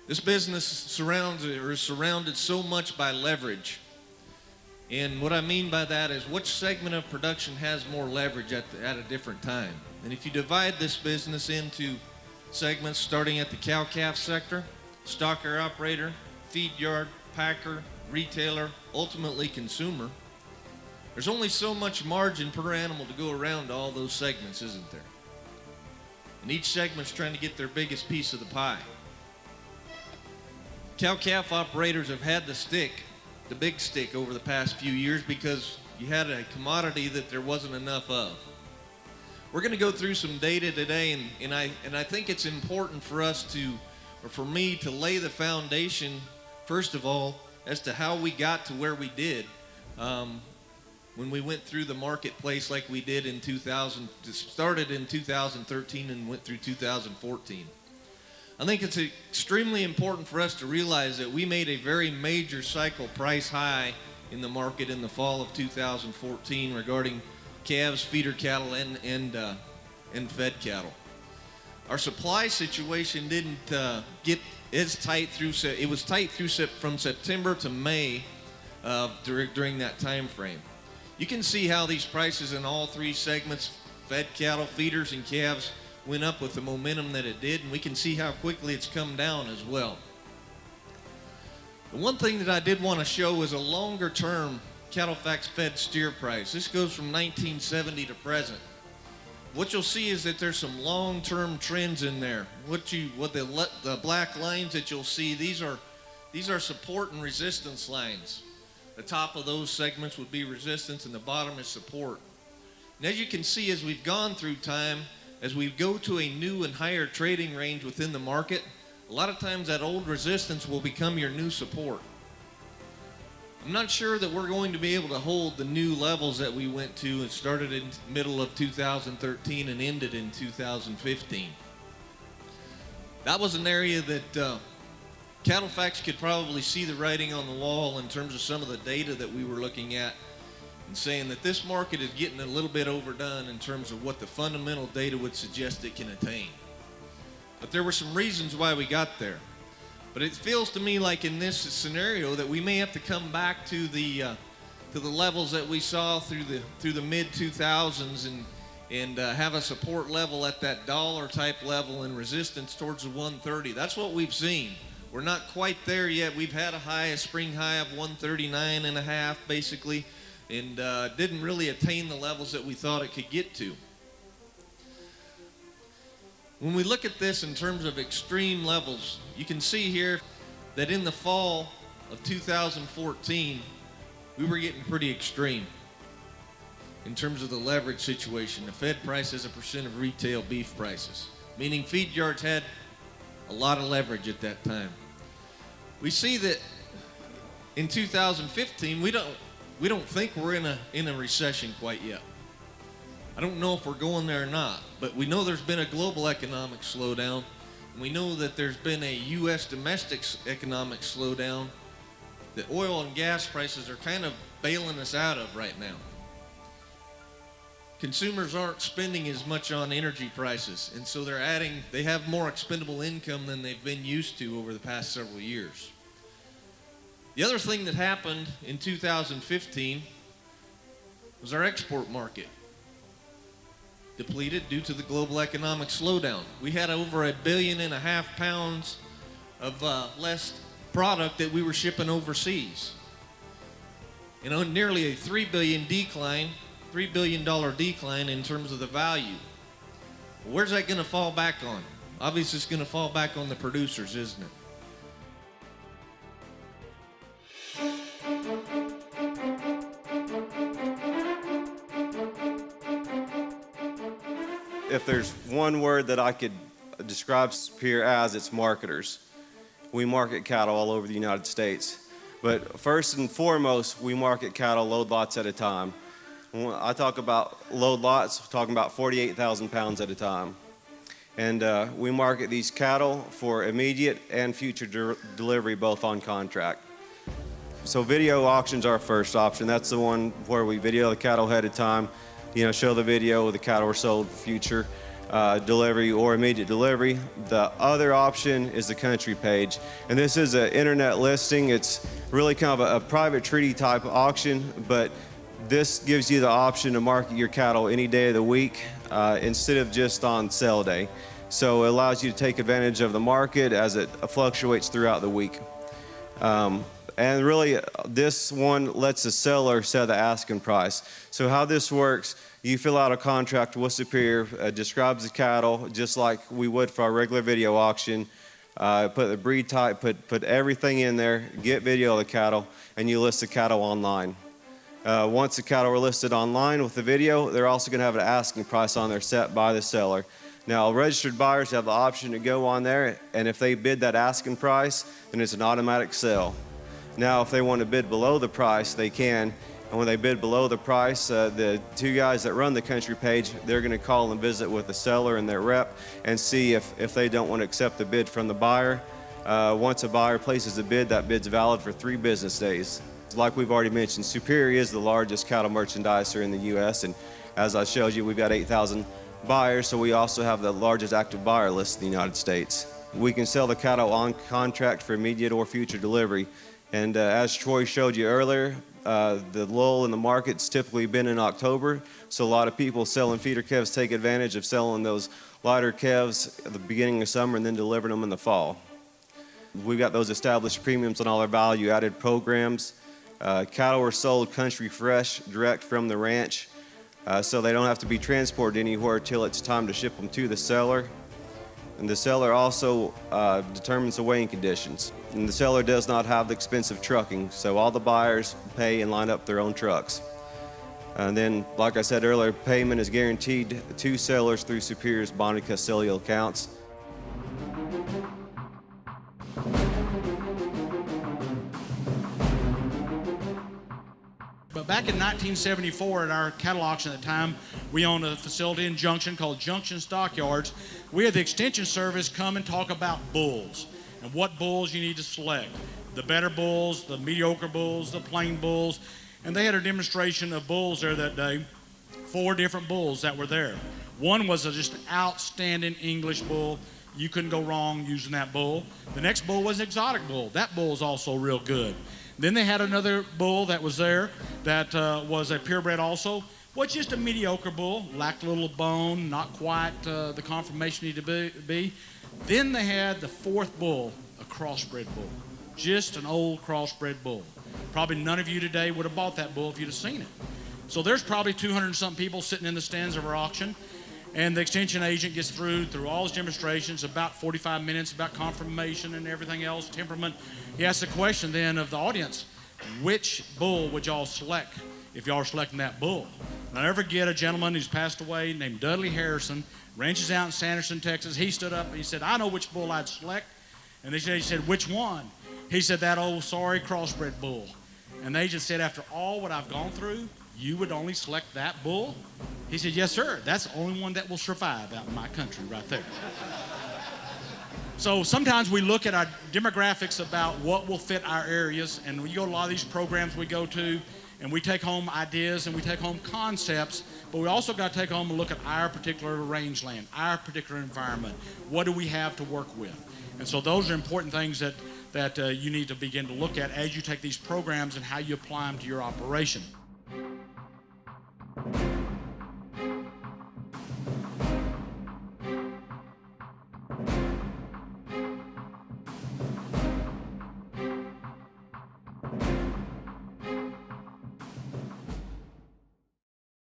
This business is surrounded so much by leverage. And what I mean by that is which segment of production has more leverage at a different time. And if you divide this business into segments starting at the cow-calf sector, stocker operator, feed yard, packer, retailer, ultimately consumer, there's only so much margin per animal to go around to all those segments, isn't there? And each segment's trying to get their biggest piece of the pie. Cow-calf operators have had the big stick over the past few years because you had a commodity that there wasn't enough of. We're going to go through some data today, and I think it's important for us to, or for me to lay the foundation, first of all, as to how we got to where we did when we went through the marketplace like we did in 2000, started in 2013 and went through 2014. I think it's extremely important for us to realize that we made a very major cycle price high in the market in the fall of 2014 regarding calves, feeder cattle, and fed cattle. Our supply situation didn't get as tight through. It was tight from September to May during that time frame. You can see how these prices in all three segments, fed cattle, feeders, and calves, went up with the momentum that it did, and we can see how quickly it's come down as well. The one thing that I did want to show is a longer-term Cattle-Facts fed steer price. This goes from 1970 to present. What you'll see is that there's some long-term trends in there. The black lines that you'll see, these are support and resistance lines. The top of those segments would be resistance, and the bottom is support. And as you can see, as we've gone through time, as we go to a new and higher trading range within the market, a lot of times that old resistance will become your new support. I'm not sure that we're going to be able to hold the new levels that we went to and started in the middle of 2013 and ended in 2015. That was an area that Cattle-Facts could probably see the writing on the wall in terms of some of the data that we were looking at, and saying that this market is getting a little bit overdone in terms of what the fundamental data would suggest it can attain. But there were some reasons why we got there. But it feels to me like in this scenario that we may have to come back to the levels that we saw through the mid-2000s and have a support level at that dollar type level and resistance towards the 130. That's what we've seen. We're not quite there yet. We've had a spring high of 139.5 basically, and didn't really attain the levels that we thought it could get to. When we look at this in terms of extreme levels, you can see here that in the fall of 2014, we were getting pretty extreme in terms of the leverage situation. The fed price as a percent of retail beef prices, meaning feed yards had a lot of leverage at that time. We see that in 2015, we don't think we're in a recession quite yet. I don't know if we're going there or not, but we know there's been a global economic slowdown, and we know that there's been a U.S. domestic economic slowdown that oil and gas prices are kind of bailing us out of right now. Consumers aren't spending as much on energy prices, and so they have more expendable income than they've been used to over the past several years. The other thing that happened in 2015 was our export market depleted due to the global economic slowdown. We had over 1.5 billion pounds of less product that we were shipping overseas. Nearly a $3 billion decline in terms of the value. Where's that going to fall back on? Obviously, it's going to fall back on the producers, isn't it? If there's one word that I could describe Superior as, it's marketers. We market cattle all over the United States. But first and foremost, we market cattle load lots at a time. When I talk about load lots, I'm talking about 48,000 pounds at a time. And we market these cattle for immediate and future delivery, both on contract. So video auctions are our first option. That's the one where we video the cattle ahead of time, show the video of the cattle are sold for future. delivery or immediate delivery. The other option is the country page, and this is an internet listing. It's really kind of a private treaty type auction, but this gives you the option to market your cattle any day of the week instead of just on sale day. So it allows you to take advantage of the market as it fluctuates throughout the week. And really, this one lets the seller set the asking price. So how this works, you fill out a contract with Superior, describes the cattle just like we would for our regular video auction. Put the breed type, put everything in there, get video of the cattle, and you list the cattle online. Once the cattle are listed online with the video, they're also going to have an asking price on there set by the seller. Now, registered buyers have the option to go on there, and if they bid that asking price, then it's an automatic sale. Now, if they want to bid below the price, they can. And when they bid below the price, the two guys that run the country page, they're going to call and visit with the seller and their rep and see if they don't want to accept the bid from the buyer. Once a buyer places a bid, that bid's valid for 3 business days. Like we've already mentioned, Superior is the largest cattle merchandiser in the U.S., and as I showed you, we've got 8,000 buyers, so we also have the largest active buyer list in the United States. We can sell the cattle on contract for immediate or future delivery. And as Troy showed you earlier, the lull in the market's typically been in October, so a lot of people selling feeder calves take advantage of selling those lighter calves at the beginning of summer and then delivering them in the fall. We've got those established premiums on all our value-added programs. Cattle are sold country fresh, direct from the ranch, so they don't have to be transported anywhere till it's time to ship them to the seller. And the seller also determines the weighing conditions. And the seller does not have the expense of trucking, so all the buyers pay and line up their own trucks. And then, like I said earlier, payment is guaranteed to sellers through Superior's bonded custodial accounts. But back in 1974 at our cattle auction at the time, we owned a facility in Junction called Junction Stockyards. We had the Extension Service come and talk about bulls and what bulls you need to select. The better bulls, the mediocre bulls, the plain bulls. And they had a demonstration of bulls there that day, 4 different bulls that were there. One was just an outstanding English bull. You couldn't go wrong using that bull. The next bull was an exotic bull. That bull is also real good. Then they had another bull that was there that was a purebred also. Was just a mediocre bull, lacked a little bone, not quite the conformation needed to be. Then they had the 4th bull, a crossbred bull, just an old crossbred bull. Probably none of you today would have bought that bull if you'd have seen it. So there's probably 200 and something people sitting in the stands of our auction, and the extension agent gets through all his demonstrations, about 45 minutes about conformation and everything else, temperament. He asks the question then of the audience, which bull would y'all select if y'all are selecting that bull? And I'll never forget a gentleman who's passed away named Dudley Harrison, ranches out in Sanderson, Texas. He stood up and he said, I know which bull I'd select. And he said, which one? He said, that old sorry crossbred bull. And they just said, after all what I've gone through, you would only select that bull? He said, yes, sir. That's the only one that will survive out in my country right there. So sometimes we look at our demographics about what will fit our areas, and we go to a lot of these programs we go to, and we take home ideas and we take home concepts, but we also got to take home and look at our particular rangeland, our particular environment. What do we have to work with? And so those are important things that you need to begin to look at as you take these programs and how you apply them to your operation.